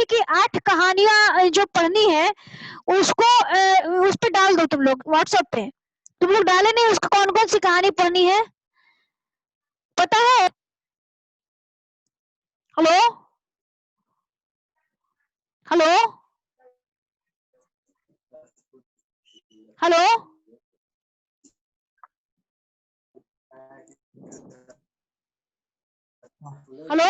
कि 8 कहानियां जो पढ़नी है उसको उस पे डाल दो तुम लोग व्हाट्सएप पे। तुम लोग डाले नहीं उसको, कौन कौन सी कहानी पढ़नी है पता है? हेलो हेलो हेलो हेलो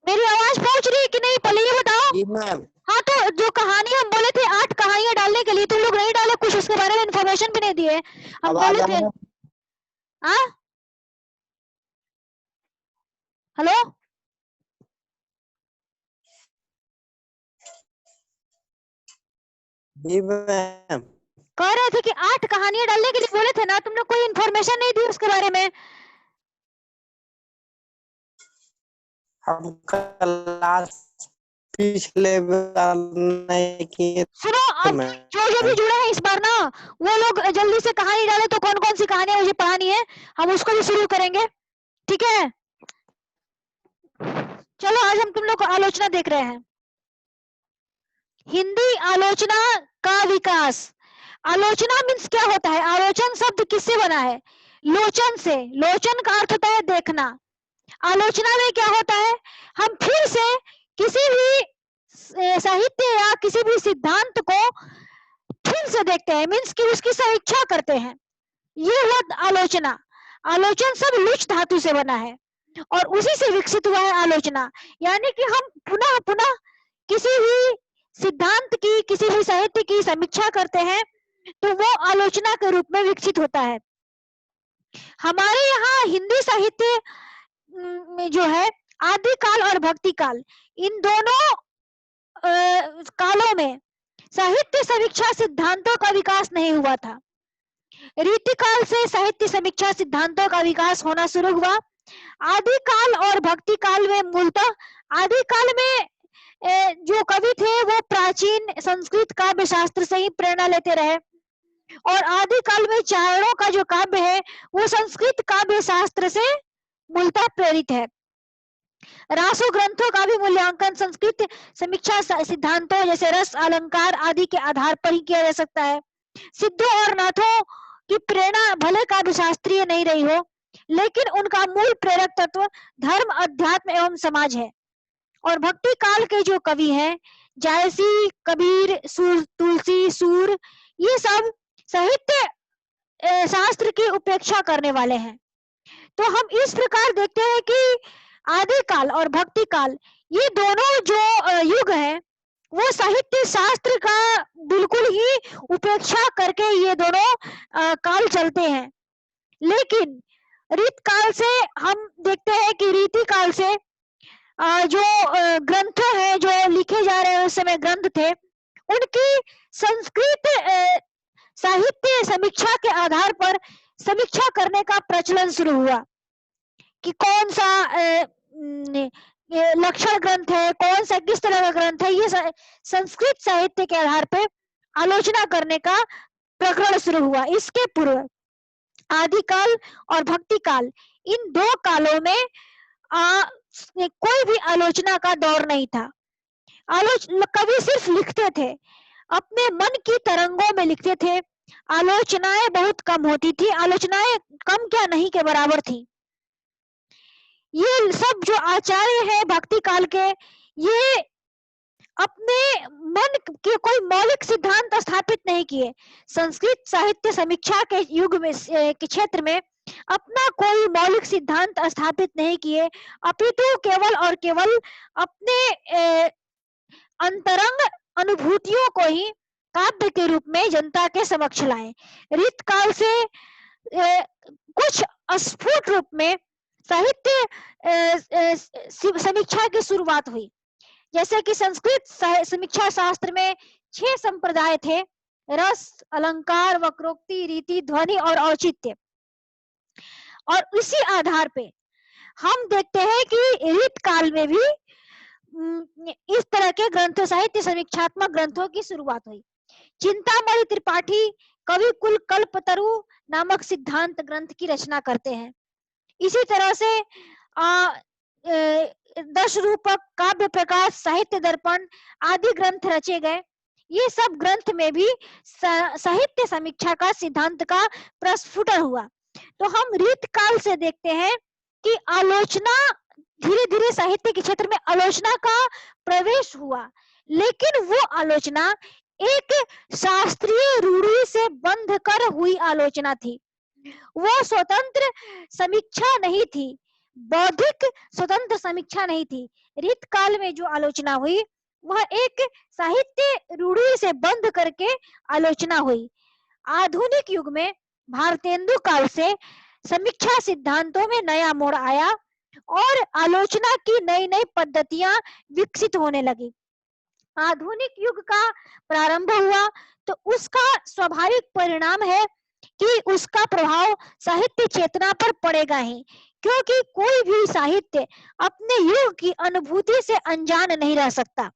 मेरी आवाज पहुंच रही है कि नहीं पहले ये बताओ। जी मैम। हाँ तो जो कहानी हम बोले थे 8 कहानियां डालने के लिए, तुम लोग नहीं डाले, कुछ उसके बारे में इन्फॉर्मेशन भी नहीं दिए। हम आवाज बोले आ थे। रहा है? हाँ हेलो जी मैम। कह रहे थे कि 8 कहानियां डालने के लिए बोले थे ना, तुमने कोई इन्फॉर्मेशन नहीं दी उसके बारे में। हम क्लास पिछले बार नहीं किए सुनो, थे अब जो जो भी मैम। जुड़े हैं इस बार ना, वो लोग जल्दी से कहानी डाले तो कौन कौन सी कहानियां मुझे पढ़ानी है हम उसको भी शुरू करेंगे, ठीक है? चलो आज हम तुम लोग को आलोचना देख रहे हैं। हिंदी आलोचना का विकास। आलोचना मीन्स क्या होता है? आलोचन शब्द किससे बना है? लोचन से। लोचन का अर्थ होता है देखना। आलोचना में क्या होता है? हम फिर से किसी भी साहित्य या किसी भी सिद्धांत को फिर से देखते हैं, मीन्स कि उसकी समीक्षा करते हैं, ये हुआ आलोचना। आलोचन सब लुच धातु से बना है और उसी से विकसित हुआ है आलोचना। यानी कि हम पुनः पुनः किसी भी सिद्धांत की, किसी भी साहित्य की समीक्षा करते हैं तो वो आलोचना के रूप में विकसित होता है। हमारे यहाँ हिंदी साहित्य में जो है आदिकाल और भक्ति काल, इन दोनों कालों में साहित्य समीक्षा सिद्धांतों का विकास नहीं हुआ था। रीतिकाल से साहित्य समीक्षा सिद्धांतों का विकास होना शुरू हुआ। आदिकाल और भक्ति काल में मूलतः, आदिकाल में जो कवि थे वो प्राचीन संस्कृत काव्य शास्त्र से ही प्रेरणा लेते रहे और आदिकाल में चारणों का जो काव्य है वो संस्कृत काव्य शास्त्र से मूलतः प्रेरित है। रासो ग्रंथों का भी मूल्यांकन संस्कृत समीक्षा सिद्धांतों जैसे रस, अलंकार आदि के आधार पर ही किया जा सकता है। सिद्धों और नाथों की प्रेरणा भले काव्य शास्त्रीय नहीं रही हो, लेकिन उनका मूल प्रेरक तत्व धर्म, अध्यात्म एवं समाज है। और भक्ति काल के जो कवि हैं, जायसी, कबीर, तुलसी, सूर, ये सब साहित्य शास्त्र की उपेक्षा करने वाले हैं। तो हम इस प्रकार देखते हैं कि आदिकाल और भक्ति काल, ये दोनों जो युग हैं वो साहित्य शास्त्र का बिल्कुल ही उपेक्षा करके ये दोनों काल चलते हैं। लेकिन रीत काल से हम देखते हैं कि रीति काल से जो ग्रंथ है जो लिखे जा रहे हैं उस समय ग्रंथ थे, उनकी संस्कृत साहित्य समीक्षा के आधार पर समीक्षा करने का प्रचलन शुरू हुआ कि कौन सा लक्षण ग्रंथ है, कौन सा किस तरह का ग्रंथ है, ये संस्कृत साहित्य के आधार पर आलोचना करने का प्रकरण शुरू हुआ। इसके पूर्व आदिकाल और भक्ति काल, इन दो कालों में कोई भी आलोचना का दौर नहीं था। कवि सिर्फ लिखते थे, अपने मन की तरंगों में लिखते थे। आलोचनाएं बहुत कम होती थी, आलोचनाएं कम क्या नहीं के बराबर थी। ये सब जो आचार्य हैं भक्ति काल के, ये अपने मन के कोई मौलिक सिद्धांत स्थापित नहीं किए। संस्कृत साहित्य समीक्षा के युग में के क्षेत्र में अपना कोई मौलिक सिद्धांत स्थापित नहीं किए, अपितु केवल और केवल अपने अंतरंग अनुभूतियों को ही काव्य के रूप में जनता के समक्ष लाए। रीत काल से कुछ अस्फुट रूप में साहित्य समीक्षा की शुरुआत हुई। जैसे कि संस्कृत समीक्षा शास्त्र में 6 संप्रदाय थे: रस, अलंकार, वक्रोक्ति, रीति, ध्वनि और औचित्य। और इसी आधार पे हम देखते हैं कि रीत काल में भी इस तरह के ग्रंथों, साहित्य समीक्षात्मक ग्रंथों की शुरुआत हुई। चिंतामणि त्रिपाठी कवि कुल कल्पतरु नामक सिद्धांत ग्रंथ की रचना करते हैं। इसी तरह से 10 रूपक, काव्य प्रकाश, साहित्य दर्पण आदि ग्रंथ रचे गए। ये सब ग्रंथ में भी साहित्य समीक्षा का सिद्धांत का प्रस्फुटन हुआ। तो हम रीत काल से देखते हैं कि आलोचना धीरे धीरे साहित्य के क्षेत्र में आलोचना का प्रवेश हुआ, लेकिन वो आलोचना एक शास्त्रीय रूढ़ि से बंध कर हुई आलोचना थी। वो स्वतंत्र समीक्षा नहीं थी, बौद्धिक स्वतंत्र समीक्षा नहीं थी। रीत काल में जो आलोचना हुई वह एक साहित्य रूढ़ि से बंध करके आलोचना हुई। आधुनिक युग में भारतेंदु काल से समीक्षा सिद्धांतों में नया मोड़ आया और आलोचना की नई नई पद्धतियां विकसित होने लगी। आधुनिक युग का प्रारंभ हुआ तो उसका स्वाभाविक परिणाम है कि उसका प्रभाव साहित्य चेतना पर पड़ेगा ही, क्योंकि कोई भी साहित्य अपने युग की अनुभूति से अनजान नहीं रह सकता।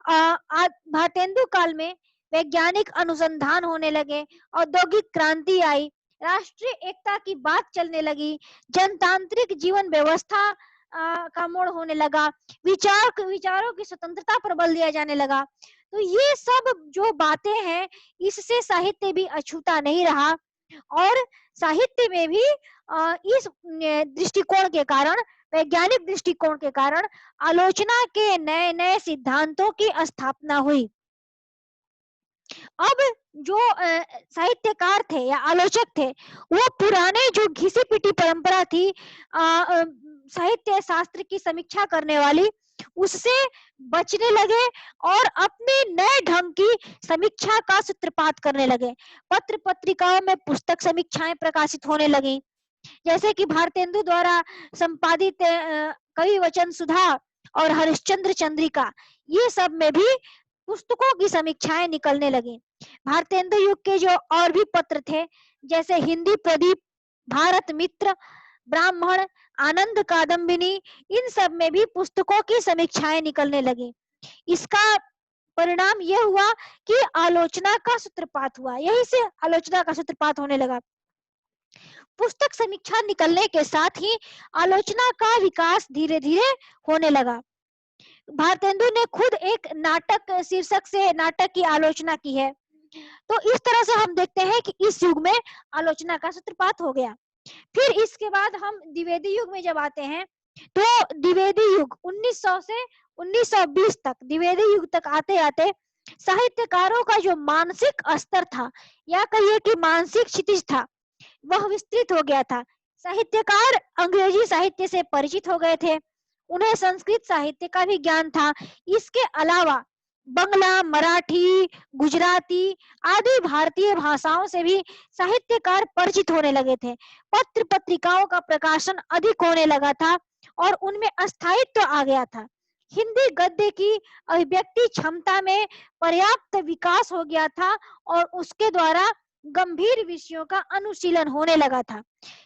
भारतेंदु काल में वैज्ञानिक अनुसंधान होने लगे, औद्योगिक क्रांति आई, राष्ट्रीय एकता की बात चलने लगी, जनतांत्रिक जीवन व्यवस्था का मोड़ होने लगा, विचारों की स्वतंत्रता पर बल दिया जाने लगा। तो ये सब जो बातें हैं, इससे साहित्य भी अछूता नहीं रहा और साहित्य में भी इस दृष्टिकोण के कारण, वैज्ञानिक दृष्टिकोण के कारण आलोचना के नए नए सिद्धांतों की स्थापना हुई। अब जो साहित्यकार थे या आलोचक थे, वो पुराने जो घिसी पिटी परंपरा थी साहित्य शास्त्र की समीक्षा करने वाली, उससे बचने लगे और अपने नए ढंग की समीक्षा का सूत्रपात करने लगे। पत्र पत्रिकाओं में पुस्तक समीक्षाएं प्रकाशित होने लगी, जैसे कि भारतेंदु द्वारा संपादित कवि वचन सुधा और हरिश्चंद्र चंद्रिका, ये सब में भी पुस्तकों की समीक्षाएं निकलने लगी। भारतेंदु युग के जो और भी पत्र थे, जैसे हिंदी प्रदीप, भारत मित्र, ब्राह्मण, आनंद कादम्बिनी, इन सब में भी पुस्तकों की समीक्षाएं निकलने लगी। इसका परिणाम यह हुआ कि आलोचना का सूत्रपात हुआ, यही से आलोचना का सूत्रपात होने लगा। पुस्तक समीक्षा निकलने के साथ ही आलोचना का विकास धीरे धीरे होने लगा। भारतेंदु ने खुद एक नाटक शीर्षक से नाटक की आलोचना की है। तो इस तरह से हम देखते हैं कि इस युग में आलोचना का सूत्रपात हो गया। फिर इसके बाद हम द्विवेदी युग में जब आते हैं, तो द्विवेदी युग 1900 से 1920 तक, द्विवेदी युग तक आते आते साहित्यकारों का जो मानसिक स्तर था, या कहिए कि मानसिक क्षितिज था, वह विस्तृत हो गया था। साहित्यकार अंग्रेजी साहित्य से परिचित हो गए थे, उन्हें संस्कृत साहित्य का भी ज्ञान था। इसके अलावा बंगला, मराठी, गुजराती आदि भारतीय भाषाओं से भी साहित्यकार परिचित होने लगे थे। पत्र पत्रिकाओं का प्रकाशन अधिक होने लगा था और उनमें स्थायित्व आ गया था। हिंदी गद्य की अभिव्यक्ति क्षमता में पर्याप्त विकास हो गया था और उसके द्वारा गंभीर विषयों का अनुशीलन होने लगा था।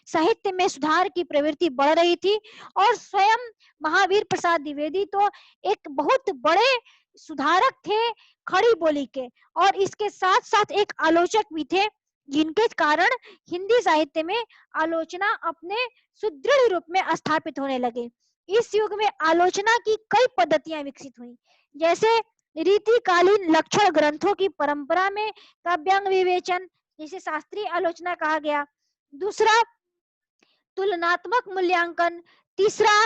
साहित्य में सुधार की प्रवृत्ति बढ़ रही थी और स्वयं महावीर प्रसाद द्विवेदी तो एक बहुत बड़े सुधारक थे खड़ी बोली के, और इसके साथ साथ एक आलोचक भी थे, जिनके कारण हिंदी साहित्य में आलोचना अपने सुदृढ़ रूप में स्थापित होने लगे। इस युग में आलोचना की कई पद्धतियां विकसित हुई, जैसे रीतिकालीन लक्षण ग्रंथों की परंपरा में काव्यांग विवेचन, जिसे शास्त्रीय आलोचना कहा गया। दूसरा, तुलनात्मक मूल्यांकन। तीसरा,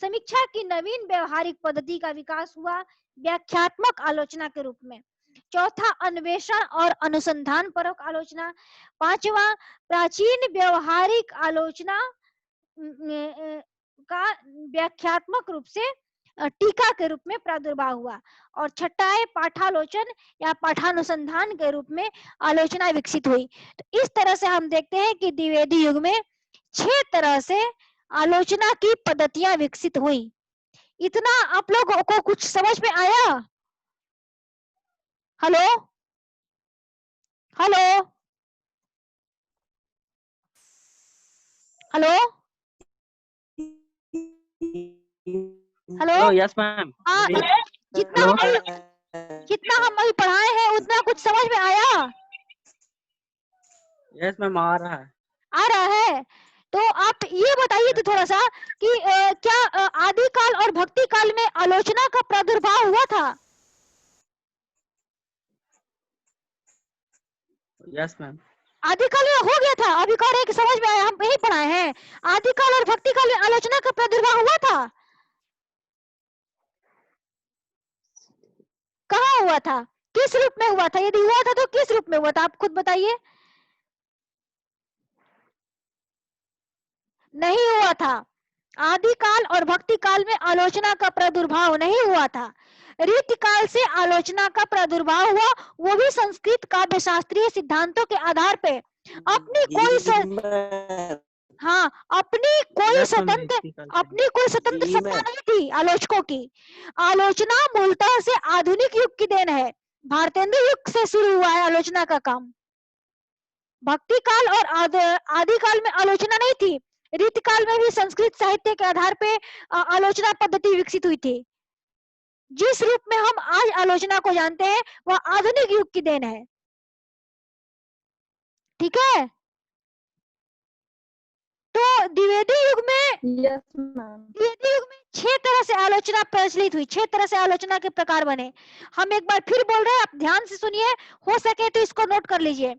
समीक्षा की नवीन व्यवहारिक पद्धति का विकास हुआ व्याख्यात्मक आलोचना के रूप में। चौथा, अन्वेषण और अनुसंधान परक आलोचना। पांचवा, प्राचीन व्यवहारिक आलोचना का व्याख्यात्मक रूप से टीका के रूप में प्रादुर्भाव हुआ। और छठा है पाठालोचन या पाठानुसंधान के रूप में आलोचना विकसित हुई। तो इस तरह से हम देखते हैं कि द्विवेदी युग में 6 तरह से आलोचना की पद्धतियां विकसित हुई। इतना आप लोगों को कुछ समझ में आया? Hello hello hello hello. Yes ma'am. जितना जितना हम अभी पढ़ाए हैं उतना कुछ समझ में आया? यस मैम, आ रहा है। आ रहा है। तो आप ये बताइए तो थोड़ा सा कि क्या आदिकाल और भक्ति काल में आलोचना का प्रादुर्भाव हुआ था? Yes ma'am. आदिकाल में हो गया था? अभी कह रहे हैं कि समझ में आया, हम यही पढ़ाए हैं। आदिकाल और भक्ति काल में आलोचना का प्रादुर्भाव हुआ था? कहाँ हुआ था? किस रूप में हुआ था? यदि हुआ था तो किस रूप में हुआ था, आप खुद बताइए। नहीं हुआ था। आदिकाल और भक्ति काल में आलोचना का प्रादुर्भाव नहीं हुआ था। रीतिकाल से आलोचना का प्रादुर्भाव हुआ, वो भी संस्कृत काव्य शास्त्रीय सिद्धांतों के आधार पे। अपनी कोई हाँ, अपनी कोई स्वतंत्र सत्ता नहीं थी आलोचकों की। आलोचना मूलतः से आधुनिक युग की देन है। भारतेंदु युग से शुरू हुआ है आलोचना का काम। भक्ति काल और आदिकाल में आलोचना नहीं थी। रीतिकाल में भी संस्कृत साहित्य के आधार पे आलोचना पद्धति विकसित हुई थी। जिस रूप में हम आज आलोचना को जानते हैं वह आधुनिक युग की देन है। ठीक है। तो द्विवेदी युग में यस मैम। द्विवेदी युग में 6 तरह से आलोचना प्रचलित हुई। 6 तरह से आलोचना के प्रकार बने। हम एक बार फिर बोल रहे हैं, आप ध्यान से सुनिए, हो सके तो इसको नोट कर लीजिए।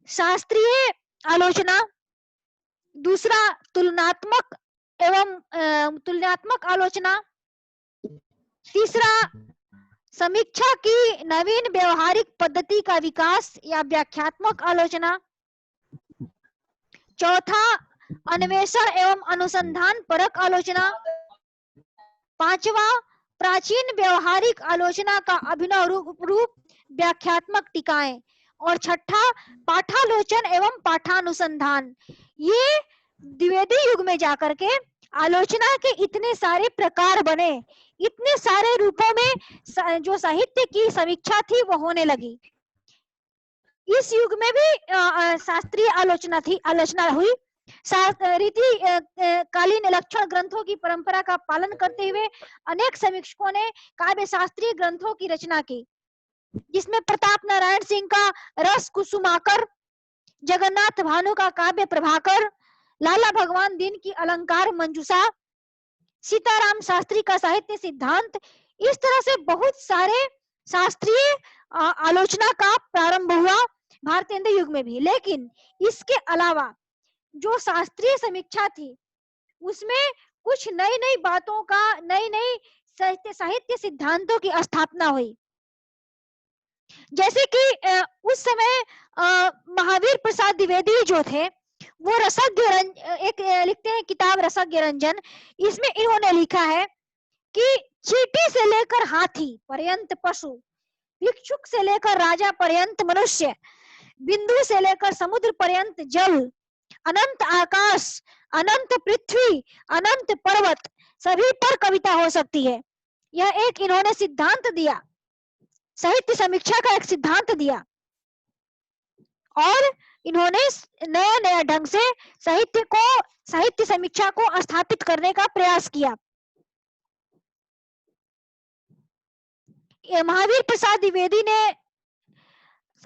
शास्त्रीय आलोचना, दूसरा तुलनात्मक आलोचना, तीसरा समीक्षा की नवीन व्यवहारिक पद्धति का विकास या व्याख्यात्मक आलोचना, चौथा अन्वेषण एवं अनुसंधान परक आलोचना, पांचवा प्राचीन व्यवहारिक आलोचना का अभिनव रूप व्याख्यात्मक टीकाएं, और छठा पाठालोचन एवं पाठानुसंधान। ये द्विवेदी युग में जाकर के आलोचना के इतने सारे प्रकार बने, इतने सारे रूपों में जो साहित्य की समीक्षा थी वो होने लगी। इस युग में भी शास्त्रीय आलोचना हुई। रीति कालीन लक्षण ग्रंथों की परंपरा का पालन करते हुए अनेक समीक्षकों ने काव्य शास्त्रीय ग्रंथों की रचना की, जिसमें प्रताप नारायण सिंह का रस कुसुमाकर, जगन्नाथ भानु का काव्य प्रभाकर, लाला भगवान दीन की अलंकार मंजूषा, सीताराम शास्त्री का साहित्य सिद्धांत। इस तरह से बहुत सारे शास्त्रीय आलोचना का प्रारंभ हुआ भारतेंदु युग में भी। लेकिन इसके अलावा जो शास्त्रीय समीक्षा थी उसमें कुछ नई नई बातों का, नई नई साहित्य सिद्धांतों की स्थापना हुई। जैसे कि उस समय महावीर प्रसाद द्विवेदी जो थे वो रसज्ञ एक लिखते हैं किताब रसज्ञ रंजन। इसमें इन्होंने लिखा है कि चींटी से लेकर हाथी पर्यंत पशु, भिक्षुक से लेकर राजा पर्यंत मनुष्य, बिंदु से लेकर समुद्र पर्यंत जल, अनंत आकाश, अनंत पृथ्वी, अनंत पर्वत, सभी पर कविता हो सकती है। यह एक इन्होंने सिद्धांत दिया, साहित्य समीक्षा का एक सिद्धांत दिया, और इन्होंने नया नया ढंग से साहित्य समीक्षा को स्थापित करने का प्रयास किया। महावीर प्रसाद द्विवेदी ने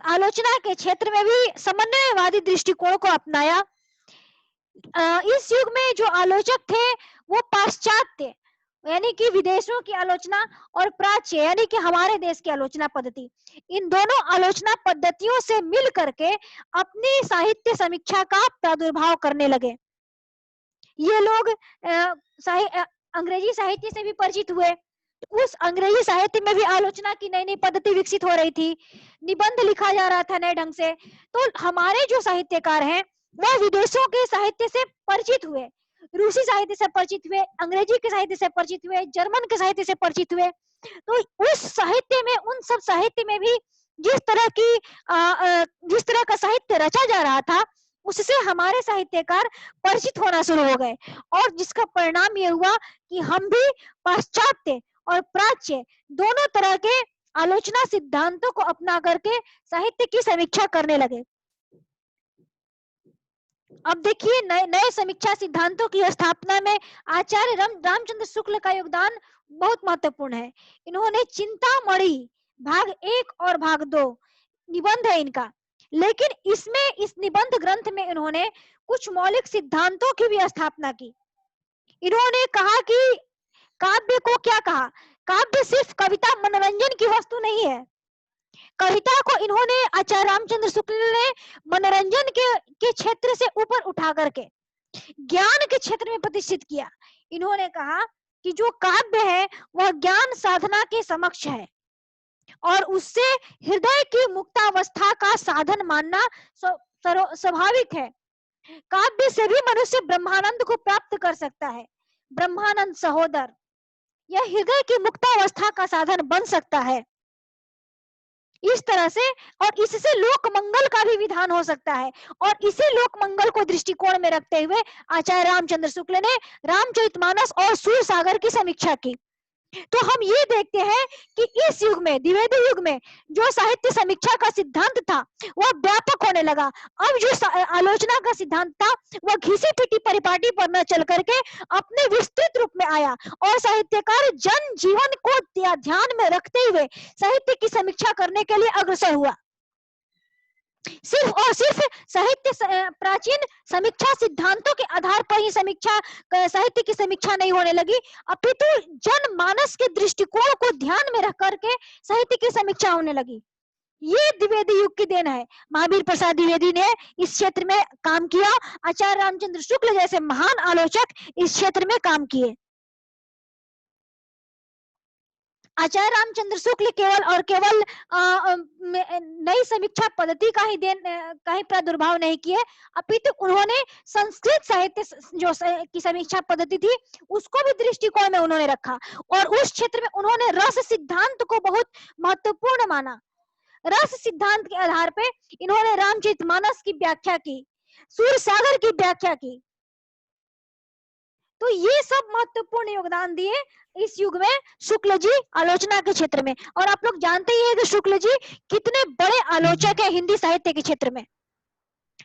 आलोचना के क्षेत्र में भी समन्वयवादी दृष्टिकोण को अपनाया। इस युग में जो आलोचक थे वो पाश्चात्य यानी कि विदेशों की आलोचना और प्राच्य यानी कि हमारे देश की आलोचना पद्धति, इन दोनों आलोचना पद्धतियों से मिल करके अपनी साहित्य समीक्षा का प्रादुर्भाव करने लगे। ये लोग अंग्रेजी साहित्य से भी परिचित हुए। उस अंग्रेजी साहित्य में भी आलोचना की नई नई पद्धति विकसित हो रही थी, निबंध लिखा जा रहा था नए ढंग से। तो हमारे जो साहित्यकार हैं वो विदेशों के साहित्य से परिचित हुए, रूसी साहित्य से परिचित हुए, अंग्रेजी के साहित्य से परिचित हुए, जर्मन के साहित्य से परिचित हुए। तो उस साहित्य में, उन सब साहित्य में भी जिस तरह का साहित्य रचा जा रहा था उससे हमारे साहित्यकार परिचित होना शुरू हो गए, और जिसका परिणाम ये हुआ कि हम भी पाश्चात्य और प्राच्य दोनों तरह के आलोचना सिद्धांतों को अपना करके साहित्य की समीक्षा करने लगे। अब देखिए नए समीक्षा सिद्धांतों की स्थापना में आचार्य रामचंद्र शुक्ल का योगदान बहुत महत्वपूर्ण है। इन्होंने चिंतामणि भाग 1 और भाग 2 निबंध है इनका, लेकिन इसमें इस निबंध ग्रंथ में इन्होंने कुछ मौलिक सिद्धांतों की भी स्थापना की। इन्होंने कहा कि काव्य को क्या कहा, काव्य सिर्फ कविता मनोरंजन की वस्तु नहीं है। कविता को इन्होंने आचार्य रामचंद्र शुक्ल ने मनोरंजन के क्षेत्र से ऊपर उठा करके ज्ञान के क्षेत्र में प्रतिष्ठित किया। इन्होंने कहा कि जो काव्य है वह ज्ञान साधना के समक्ष है और उससे हृदय की मुक्तावस्था का साधन मानना स्वाभाविक है। काव्य से भी मनुष्य ब्रह्मानंद को प्राप्त कर सकता है। ब्रह्मानंद सहोदर, यह हृदय की मुक्तावस्था का साधन बन सकता है इस तरह से, और इससे लोक मंगल का भी विधान हो सकता है। और इसी लोक मंगल को दृष्टिकोण में रखते हुए आचार्य रामचंद्र शुक्ल ने रामचरितमानस और सूरसागर की समीक्षा की। तो हम ये देखते हैं कि इस युग में, द्विवेदी युग में, जो साहित्य समीक्षा का सिद्धांत था वह व्यापक होने लगा। अब जो आलोचना का सिद्धांत था वह घिसी पिटी परिपाटी पर न चल करके अपने विस्तृत रूप में आया और साहित्यकार जन जीवन को ध्यान में रखते हुए साहित्य की समीक्षा करने के लिए अग्रसर हुआ। सिर्फ और सिर्फ साहित्य प्राचीन समीक्षा सिद्धांतों के आधार पर ही साहित्य की समीक्षा नहीं होने लगी, अपितु जनमानस के दृष्टिकोण को ध्यान में रख करके साहित्य की समीक्षा होने लगी। ये द्विवेदी युग की देन है। महावीर प्रसाद द्विवेदी ने इस क्षेत्र में काम किया। आचार्य रामचंद्र शुक्ल जैसे महान आलोचक इस क्षेत्र में काम किए। आचार्य रामचंद्र शुक्ल केवल नई समीक्षा पद्धति का ही प्रादुर्भाव नहीं किए, अपितु उन्होंने संस्कृत साहित्य की समीक्षा पद्धति थी उसको भी दृष्टिकोण में उन्होंने रखा और उस क्षेत्र में उन्होंने रस सिद्धांत को बहुत महत्वपूर्ण माना। रस सिद्धांत के आधार पे इन्होंने रामचरितमानस की व्याख्या की, सूरसागर की व्याख्या की। तो ये सब महत्वपूर्ण योगदान दिए इस युग में शुक्ल जी आलोचना के क्षेत्र में। और आप लोग जानते ही हैं कि शुक्ल जी कितने बड़े आलोचक है हिंदी साहित्य के क्षेत्र में।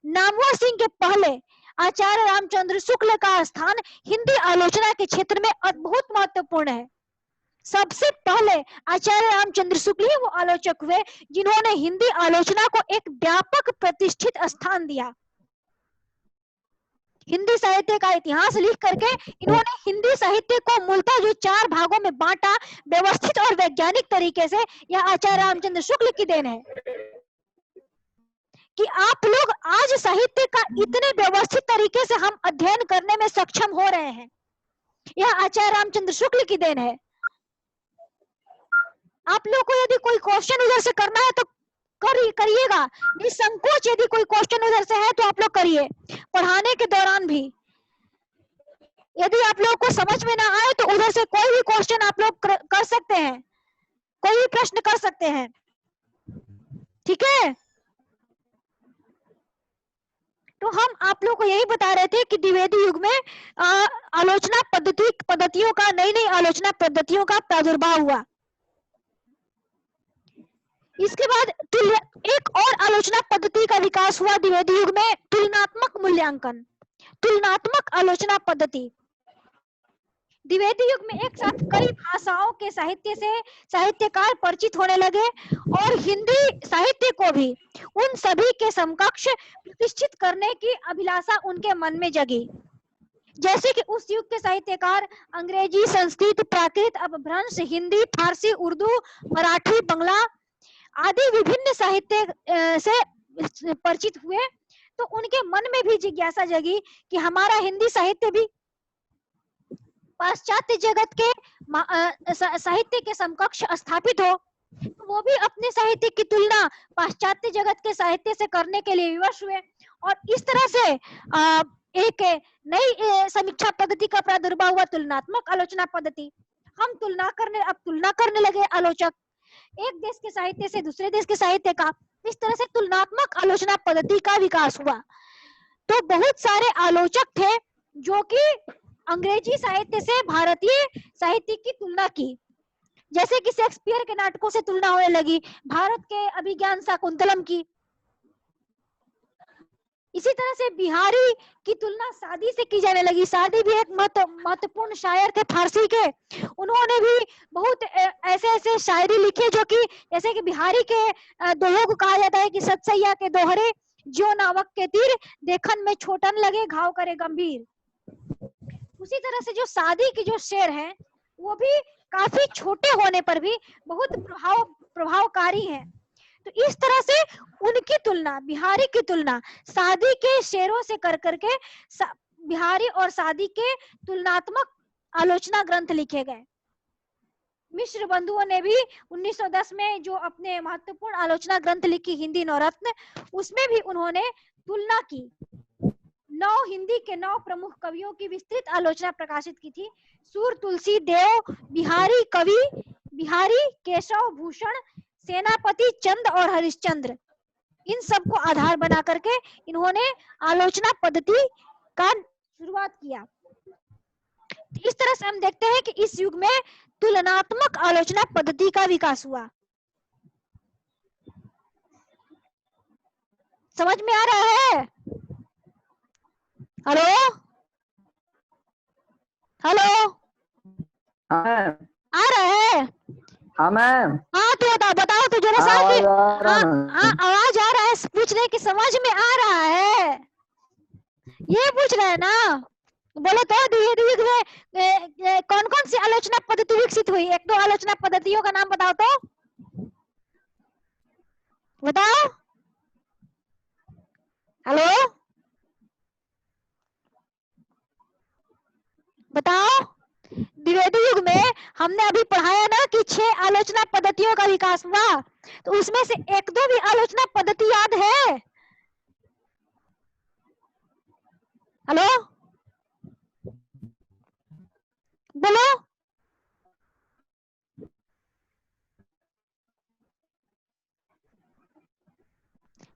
नामवर सिंह के पहले आचार्य रामचंद्र शुक्ल का स्थान हिंदी आलोचना के क्षेत्र में बहुत महत्वपूर्ण है। सबसे पहले आचार्य रामचंद्र शुक्ल ही वो आलोचक हुए जिन्होंने हिंदी आलोचना को एक व्यापक प्रतिष्ठित स्थान दिया। हिंदी साहित्य का इतिहास लिख करके इन्होंने हिंदी साहित्य को मूलतः जो 4 भागों में बांटा व्यवस्थित और वैज्ञानिक तरीके से, यह आचार्य रामचंद्र शुक्ल की देन है कि आप लोग आज साहित्य का इतने व्यवस्थित तरीके से हम अध्ययन करने में सक्षम हो रहे हैं, यह आचार्य रामचंद्र शुक्ल की देन है। आप लोग को यदि कोई क्वेश्चन उधर से करना है तो करिएगा, निसंकोच। यदि कोई क्वेश्चन उधर से है तो आप लोग करिए। पढ़ाने के दौरान भी यदि आप लोग को समझ में ना आए तो उधर से कोई भी क्वेश्चन आप लोग कर सकते हैं, कोई भी प्रश्न कर सकते हैं, ठीक है। तो हम आप लोग को यही बता रहे थे कि द्विवेदी युग में आलोचना पद्धतियों का, नई आलोचना पद्धतियों का प्रादुर्भाव हुआ। इसके बाद एक और आलोचना पद्धति का विकास हुआ द्विवेदी युग में, तुलनात्मक मूल्यांकन, तुलनात्मक आलोचना पद्धति। द्विवेदी युग में एक साथ कई भाषाओं के साहित्य से साहित्यकार परिचित होने लगे और हिंदी साहित्य को भी उन सभी के समकक्ष प्रतिष्ठित करने की अभिलाषा उनके मन में जगी। जैसे कि उस युग के साहित्यकार अंग्रेजी, संस्कृत, प्राकृत, अपभ्रंश, हिंदी, फारसी, उर्दू, मराठी, बंगला आदि विभिन्न साहित्य से परिचित हुए, तो उनके मन में भी जिज्ञासा जगी कि हमारा हिंदी साहित्य भी पाश्चात्य जगत के साहित्य के समकक्ष स्थापित हो, तो वो भी अपने साहित्य की तुलना पाश्चात्य जगत के साहित्य से करने के लिए विवश हुए और इस तरह से एक नई समीक्षा पद्धति का प्रादुर्भाव हुआ, तुलनात्मक आलोचना पद्धति। हम तुलना करने लगे आलोचक एक देश के साहित्य से दूसरे देश के साहित्य का। इस तरह से तुलनात्मक आलोचना पद्धति का विकास हुआ। तो बहुत सारे आलोचक थे जो कि अंग्रेजी साहित्य से भारतीय साहित्य की तुलना की, जैसे कि शेक्सपियर के नाटकों से तुलना होने लगी, भारत के अभिज्ञान शाकुंतलम की। इसी तरह से बिहारी की तुलना सादी से की जाने लगी। सादी भी एक महत्वपूर्ण शायर थे फारसी के। उन्होंने भी बहुत ऐसे ऐसे शायरी लिखे जो कि जैसे कि बिहारी के दोहों को कहा जाता है कि सतसैया के दोहरे, जो नावक के तीर, देखन में छोटन लगे घाव करे गंभीर। उसी तरह से जो सादी की जो शेर है वो भी काफी छोटे होने पर भी बहुत प्रभावकारी है। तो इस तरह से उनकी तुलना, बिहारी की तुलना सादी के शेरों से कर करके बिहारी और सादी के तुलनात्मक आलोचना ग्रंथ लिखे गए। मिश्र बंधुओं ने भी 1910 में जो अपने महत्वपूर्ण आलोचना ग्रंथ लिखी हिंदी नवरत्न, उसमें भी उन्होंने तुलना की। 9 हिंदी के 9 प्रमुख कवियों की विस्तृत आलोचना प्रकाशित की थी। सूर तुलसी देव, बिहारी कवि, बिहारी, केशव भूषण, सेनापति चंद और हरिश्चंद्र, इन सब को आधार बना करके इन्होंने आलोचना पद्धति का शुरुआत किया। इस तरह से हम देखते हैं कि इस युग में तुलनात्मक आलोचना पद्धति का विकास हुआ। समझ में आ रहा है? हेलो हेलो, आ रहा है? हाँ मैम। हाँ तो बताओ तो जरा सा कि हाँ आवाज आ रहा है, पूछ रहे कि समझ में आ रहा है, ये पूछ रहे हैं ना। बोलो तो युग में कौन कौन सी आलोचना पद्धति विकसित हुई? एक दो आलोचना पद्धतियों का नाम बताओ तो, बताओ। हेलो बताओ। द्विवेदी युग में हमने अभी पढ़ाया ना कि 6 आलोचना पद्धतियों का विकास हुआ, तो उसमें से एक दो भी आलोचना पद्धति याद है? हेलो बोलो।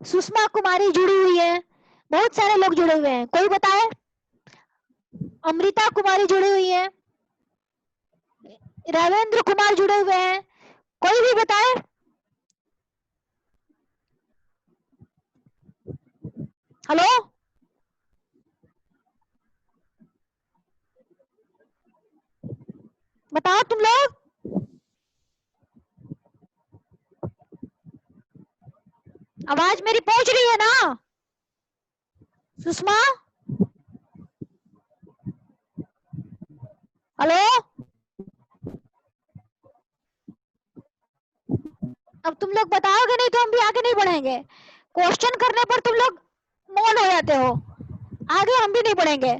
सुषमा कुमारी जुड़ी हुई है, बहुत सारे लोग जुड़े हुए हैं, कोई बताए? अमृता कुमारी जुड़ी हुई है, रावेंद्र कुमार जुड़े हुए हैं, कोई भी बताए? हेलो बताओ तुम लोग। आवाज मेरी पहुंच रही है ना? सुषमा, हेलो। अब तुम लोग बताओगे नहीं तो हम भी आगे नहीं बढ़ेंगे। क्वेश्चन करने पर तुम लोग मौन हो जाते हो, आगे हम भी नहीं बढ़ेंगे।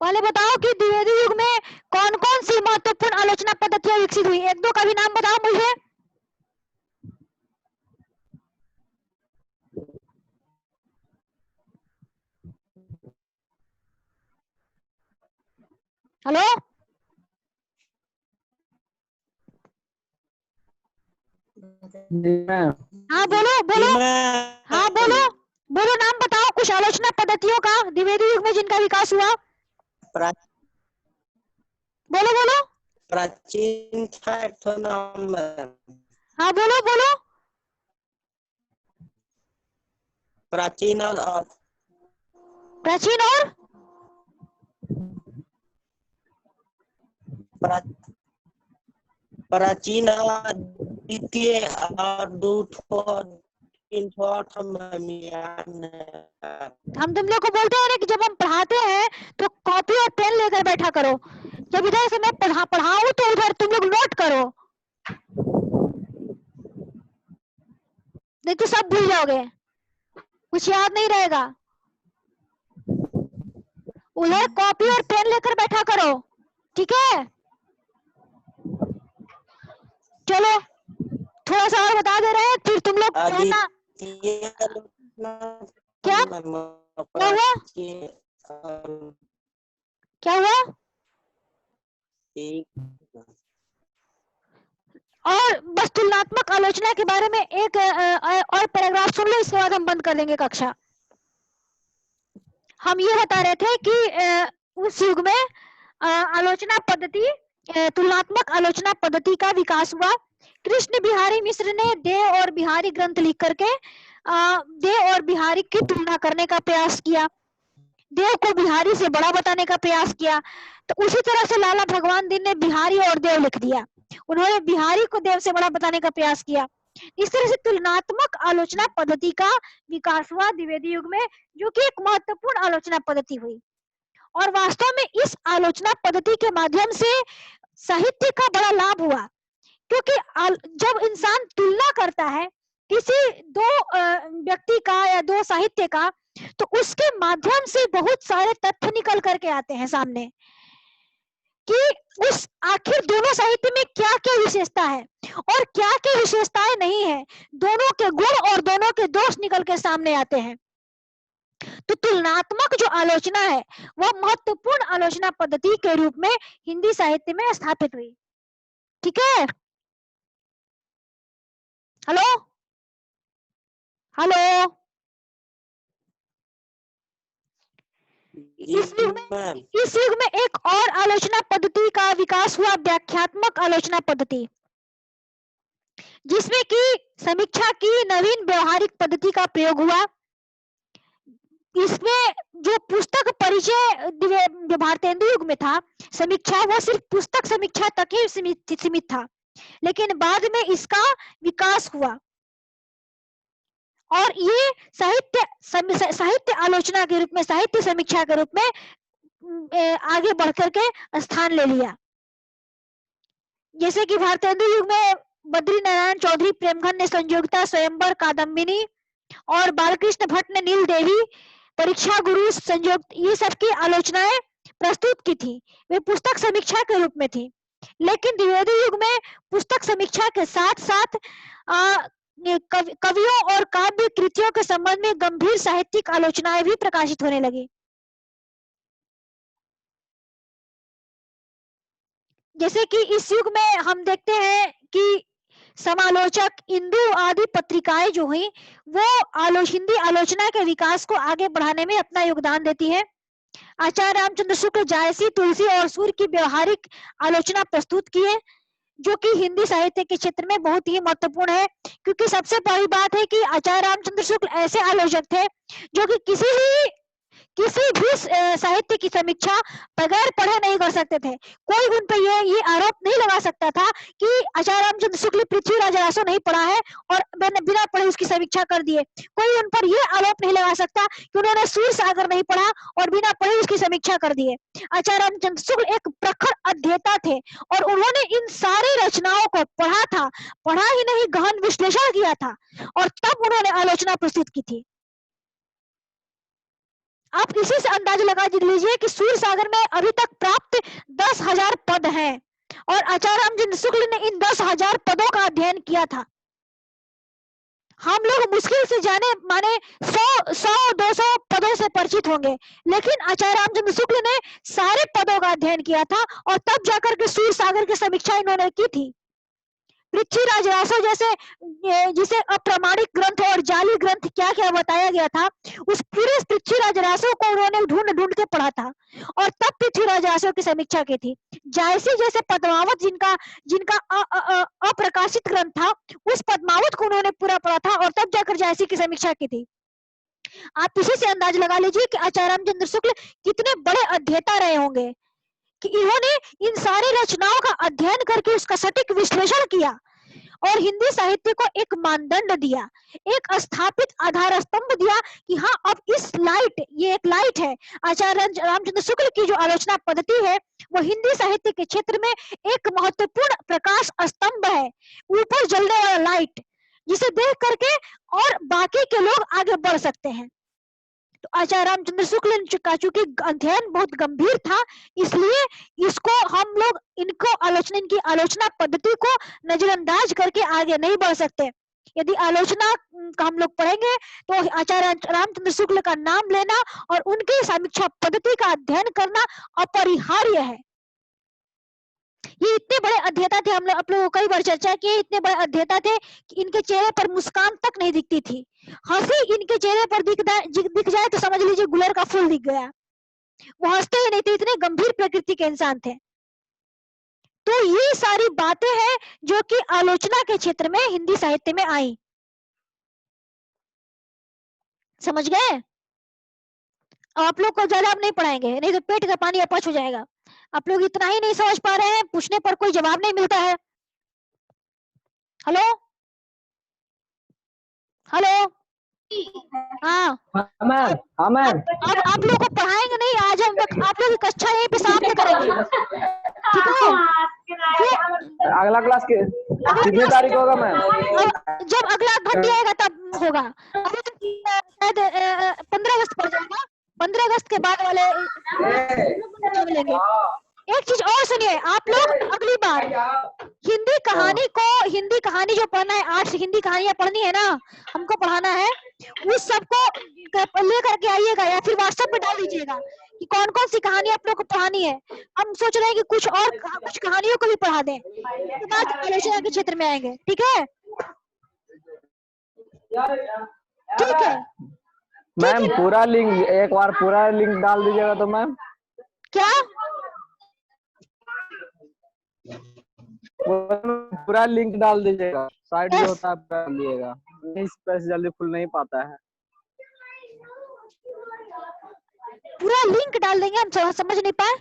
पहले बताओ कि द्विवेदी युग में कौन कौन सी महत्वपूर्ण आलोचना पद्धतियां विकसित हुई? एक दो का भी नाम बताओ मुझे। हेलो हाँ बोलो बोलो, हाँ बोलो बोलो, नाम बताओ कुछ आलोचना पद्धतियों का द्विवेदी युग में जिनका विकास हुआ। बोलो बोलो, प्राचीन था एक ठो नाम। हाँ बोलो बोलो। प्राचीन और प्राचीन और प्राचीन द्वितीय और हम तुम लोग को बोलते हैं ना कि जब हम पढ़ाते हैं तो कॉपी और पेन लेकर बैठा करो, जब इधर से मैं पढ़ाऊं तो उधर तुम लोग नोट करो, नहीं तो सब भूल जाओगे, कुछ याद नहीं रहेगा। उधर कॉपी और पेन लेकर बैठा करो, ठीक है? चलो थोड़ा सा और बता दे रहे हैं, फिर तुम लोग कहना। क्या क्या हुआ? क्या हुआ? और बस तुलनात्मक आलोचना के बारे में एक और पैराग्राफ सुन लो, इसके बाद हम बंद कर देंगे कक्षा। हम ये बता रहे थे कि उस युग में आलोचना पद्धति, तुलनात्मक आलोचना पद्धति का विकास हुआ। कृष्ण बिहारी मिश्र ने देव और बिहारी ग्रंथ लिख करके देव और बिहारी की तुलना करने का प्रयास किया, देव को बिहारी से बड़ा बताने का प्रयास किया। तो उसी तरह से लाला भगवान दीन ने बिहारी और देव लिख दिया, उन्होंने बिहारी को देव से बड़ा बताने का प्रयास किया। इस तरह से तुलनात्मक आलोचना पद्धति का विकास हुआ द्विवेदी युग में, जो कि एक महत्वपूर्ण आलोचना पद्धति हुई। और वास्तव में इस आलोचना पद्धति के माध्यम से साहित्य का बड़ा लाभ हुआ, क्योंकि जब इंसान तुलना करता है किसी दो व्यक्ति का या दो साहित्य का, तो उसके माध्यम से बहुत सारे तथ्य निकल करके आते हैं सामने कि उस आखिर दोनों साहित्य में क्या क्या विशेषता है और क्या क्या विशेषताएं नहीं है, दोनों के गुण और दोनों के दोष निकल के सामने आते हैं। तो तुलनात्मक जो आलोचना है वह महत्वपूर्ण आलोचना पद्धति के रूप में हिंदी साहित्य में स्थापित हुई। ठीक है, हेलो हेलो। इस युग में एक और आलोचना पद्धति का विकास हुआ, व्याख्यात्मक आलोचना पद्धति, जिसमें कि समीक्षा की नवीन व्यवहारिक पद्धति का प्रयोग हुआ। इसमें जो पुस्तक परिचय जो भारतेंदु युग में था समीक्षा, वो सिर्फ पुस्तक समीक्षा तक ही सीमित था, लेकिन बाद में इसका विकास हुआ और ये साहित्य आलोचना के रूप में, साहित्य समीक्षा के रूप में आगे बढ़कर के स्थान ले लिया। जैसे कि भारतेंदु युग में बद्री नारायण चौधरी प्रेमघन ने संयोगिता स्वयंवर कादम्बिनी और बालकृष्ण भट्ट ने नील देवी परीक्षा गुरु संयोग, ये सब की आलोचनाएं प्रस्तुत की थी, वे पुस्तक समीक्षा के रूप में थी। लेकिन द्विवेदी युग में पुस्तक समीक्षा के साथ साथ कवियों और काव्य कृतियों के संबंध में गंभीर साहित्यिक आलोचनाएं भी प्रकाशित होने लगी। जैसे कि इस युग में हम देखते हैं कि समालोचक, इंदु आदि पत्रिकाएं जो हुई वो हिंदी आलोचना के विकास को आगे बढ़ाने में अपना योगदान देती है। आचार्य रामचंद्र शुक्ल जायसी, तुलसी और सूर्य की व्यवहारिक आलोचना प्रस्तुत की है, जो कि हिंदी साहित्य के क्षेत्र में बहुत ही महत्वपूर्ण है, क्योंकि सबसे बड़ी बात है कि आचार्य रामचंद्र शुक्ल ऐसे आलोचक थे जो कि किसी भी साहित्य की समीक्षा बगैर पढ़े नहीं कर सकते थे। कोई उन पर ये आरोप नहीं लगा सकता था कि आचार्य रामचंद्र शुक्ल पृथ्वीराज रासो नहीं पढ़ा है और बिना पढ़े उसकी समीक्षा कर दिए। कोई उन पर ये आरोप नहीं लगा सकता कि उन्होंने सूर्य सागर नहीं पढ़ा और बिना पढ़े उसकी समीक्षा कर दिए। आचार्य रामचंद्र शुक्ल एक प्रखर अध्येता थे और उन्होंने इन सारी रचनाओं को पढ़ा ही नहीं, गहन विश्लेषण किया था और तब उन्होंने आलोचना प्रस्तुत की थी। आप इसी से अंदाजा लगा लीजिए कि सूर्य सागर में अभी तक प्राप्त 10,000 पद हैं और आचार्य रामचंद्र शुक्ल ने इन 10,000 पदों का अध्ययन किया था। हम लोग मुश्किल से जाने माने 100-200 पदों से परिचित होंगे, लेकिन आचार्य रामचंद्र शुक्ल ने सारे पदों का अध्ययन किया था और तब जाकर के सूर्य सागर की समीक्षा इन्होंने की थी। पृथ्वीराज रासो जैसे जिसे अप्रामाणिक ग्रंथ और जाली ग्रंथ क्या क्या बताया गया था, उस पूरे पृथ्वीराज रासो को उन्होंने ढूंढ के पढ़ा था और तब पृथ्वीराज रासो की समीक्षा की थी। जायसी जैसे पद्मावत जिनका अप्रकाशित ग्रंथ था, उस पद्मावत को उन्होंने पूरा पढ़ा था और तब जाकर जायसी की समीक्षा की थी। आप इसी से अंदाज लगा लीजिए कि आचार्य रामचंद्र शुक्ल कितने बड़े अध्येता रहे होंगे कि इन्होंने इन सारी रचनाओं का अध्ययन करके उसका सटीक विश्लेषण किया और हिंदी साहित्य को एक मानदंड दिया, एक स्थापित आधार स्तंभ दिया कि हाँ, अब ये एक लाइट है। आचार्य रामचंद्र शुक्ल की जो आलोचना पद्धति है वो हिंदी साहित्य के क्षेत्र में एक महत्वपूर्ण प्रकाश स्तंभ है, ऊपर जलने वाला लाइट, जिसे देख करके और बाकी के लोग आगे बढ़ सकते हैं। तो आचार्य रामचंद्र शुक्ल का चूंकि अध्ययन बहुत गंभीर था, इसलिए इसको हम लोग इनकी आलोचना पद्धति को नजरअंदाज करके आगे नहीं बढ़ सकते। यदि आलोचना का हम लोग पढ़ेंगे तो आचार्य रामचंद्र शुक्ल का नाम लेना और उनकी समीक्षा पद्धति का अध्ययन करना अपरिहार्य है। ये इतने बड़े अध्येता थे, हम लोग आप लोगों को कई बार चर्चा की, इतने बड़े अध्येता थे कि इनके चेहरे पर मुस्कान तक नहीं दिखती थी। हंसी इनके चेहरे पर दिख जाए तो समझ लीजिए गुलर का फूल दिख गया। वो हंसते ही नहीं थे, इतने गंभीर प्रकृति के इंसान थे। तो ये सारी बातें हैं जो कि आलोचना के क्षेत्र में हिंदी साहित्य में आई। समझ गए? अब आप लोग को ज्यादा आप नहीं पढ़ाएंगे, नहीं तो पेट का पानी अपच हो जाएगा। आप लोग इतना ही नहीं समझ पा रहे हैं, पूछने पर कोई जवाब नहीं मिलता है। हेलो हेलो, हाँ मैम, हाँ मैम। अब आप लोग को पढ़ाएंगे नहीं, आज हम आप लोग की कक्षा यहीं पे समाप्त करेंगे, ठीक है? जो अगला क्लास के अगला कितने क्लास तारीख होगा मैम? जब अगला घंटी आएगा तब होगा। अभी तो शायद 15 अगस्त पड़ जाएगा, 15 अगस्त के बाद वाले मिलेंगे। एक चीज और सुनिए, आप लोग अगली बार हिंदी कहानी जो पढ़ना है, 8 हिंदी कहानियां पढ़नी है ना, हमको पढ़ाना है, उस सबको लेकर के आइएगा या फिर व्हाट्सएप पे डाल दीजिएगा कि कौन कौन सी कहानी आप लोग को पढ़ानी है। हम सोच रहे हैं कि कुछ कहानियों को भी पढ़ा दें, उसके बाद आलोचना के क्षेत्र में आएंगे, ठीक है? ठीक है मैम पूरा लिंक एक बार पूरा लिंक डाल दीजिएगा तो मैम। क्या? पूरा लिंक डाल दीजिएगा, साइट जो होता है पूरा डाल दीजिएगा, इस पर जल्दी खुल नहीं पाता है। पूरा लिंक डाल देंगे, हम समझ नहीं पाए।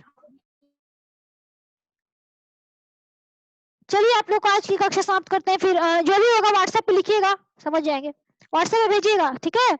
चलिए आप लोग आज की कक्षा समाप्त करते हैं, फिर जो भी होगा व्हाट्सएप पे लिखिएगा, समझ जाएंगे, व्हाट्सएप पे भेजिएगा, ठीक है?